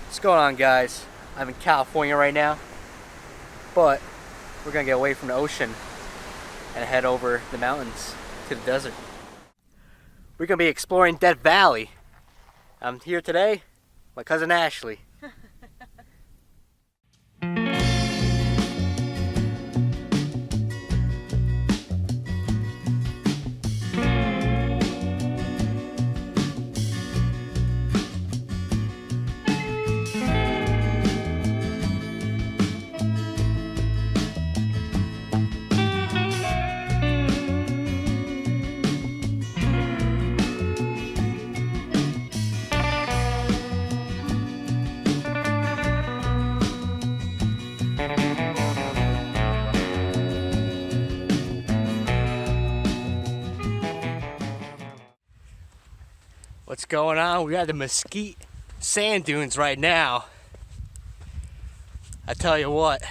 What's going on, guys? I'm in California right now, but we're gonna get away from the ocean and head over the mountains to the desert. We're gonna be exploring Death Valley. I'm here today with my cousin Ashley. What's going on? We're at the Mesquite sand dunes right now. I tell you what,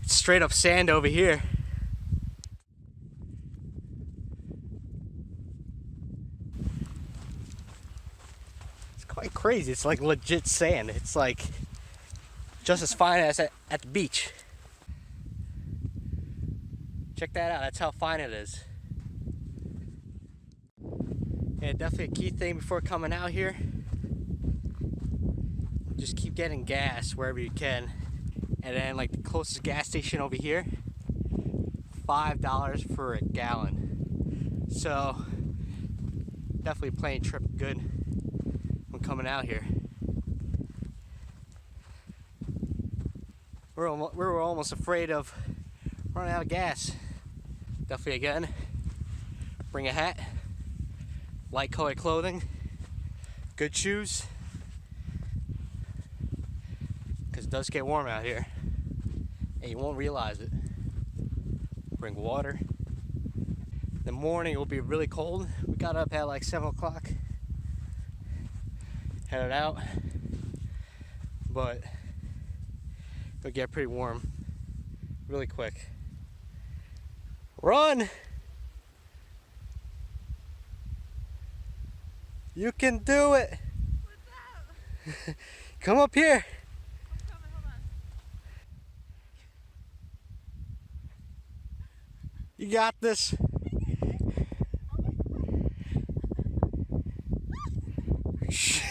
it's straight up sand over here. It's quite crazy. It's like legit sand. It's like just as fine as at the beach. Check that out. That's how fine it is. Yeah, definitely a key thing before coming out here. Just keep getting gas wherever you can. And then like the closest gas station over here, $5 for a gallon. So definitely plane trip good when coming out here. We were almost afraid of running out of gas. Definitely again, bring a hat. Light colored clothing, good shoes, because it does get warm out here and you won't realize it. Bring water. In the morning it will be really cold. We got up at like 7 o'clock, headed out, but it'll get pretty warm really quick. Run! You can do it! What's up? Come up here! I'm coming, hold on. You got this!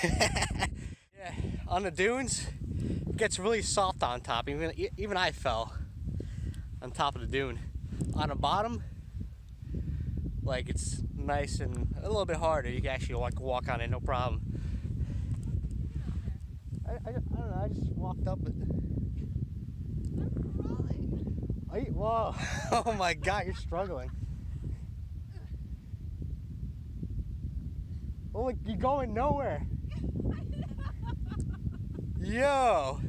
Yeah, on the dunes, it gets really soft on top. Even I fell on top of the dune. On the bottom, like it's nice and a little bit harder. You can actually walk on it, no problem. I don't know, I just walked up it. I'm crawling. Whoa, oh my God, you're struggling. Oh, look, you're going nowhere. Yo,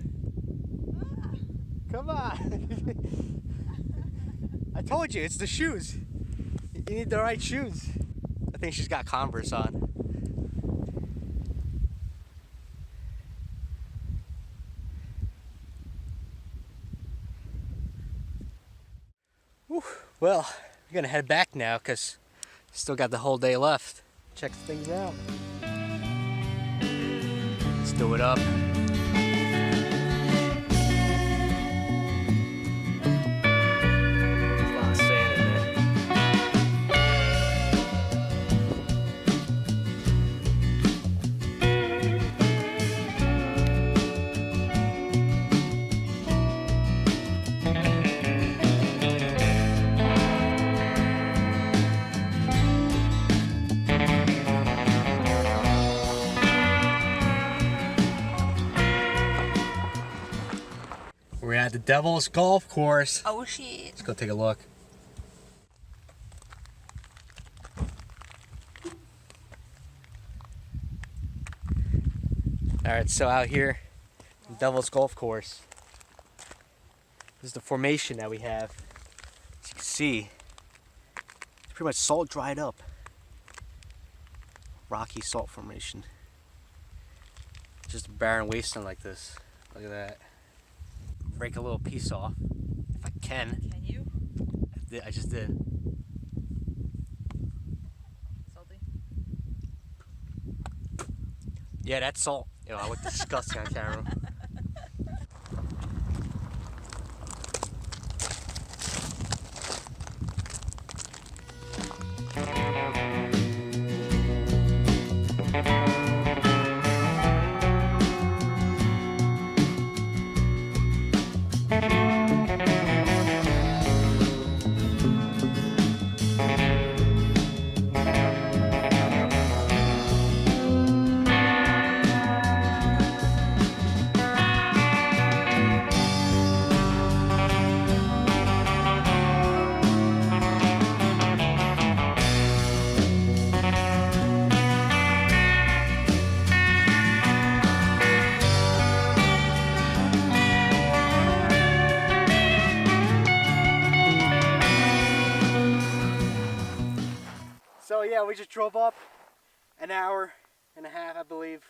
come on. I told you, it's the shoes. You need the right shoes. I think she's got Converse on. Whew. Well, we're gonna head back now because still got the whole day left. Check things out. Let's do it up. We're at the Devil's Golf Course. Oh shit. Let's go take a look. Alright, so out here, the Devil's Golf Course. This is the formation that we have. As you can see, it's pretty much salt dried up. Rocky salt formation. Just a barren wasteland like this. Look at that. Break a little piece off if I can. Can you? I just did. Salty? Yeah, that's salt. Ew, I look disgusting on camera. So yeah, we just drove up an hour and a half, I believe,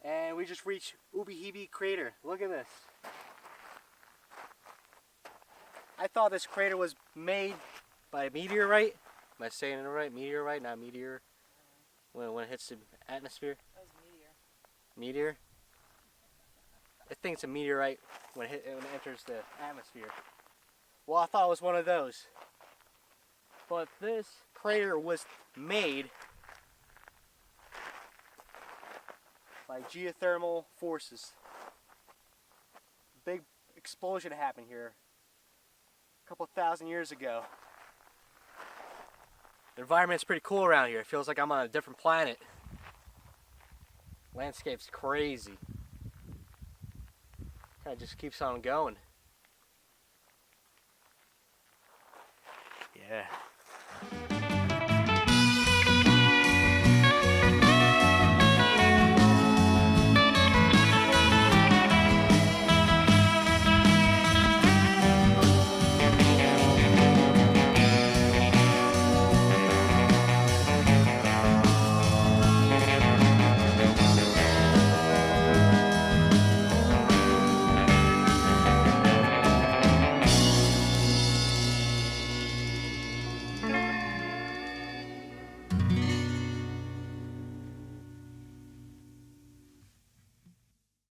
and we just reached Ubihibi crater. Look at this. I thought this crater was made by a meteorite. Am I saying it right? Meteorite, not meteor. When it hits the atmosphere. That was meteor. Meteor. I think it's a meteorite when it enters the atmosphere. Well, I thought it was one of those. But this crater was made by geothermal forces. Big explosion happened here a couple thousand years ago. The environment's pretty cool around here. It feels like I'm on a different planet. Landscape's crazy. Kind of just keeps on going. Yeah.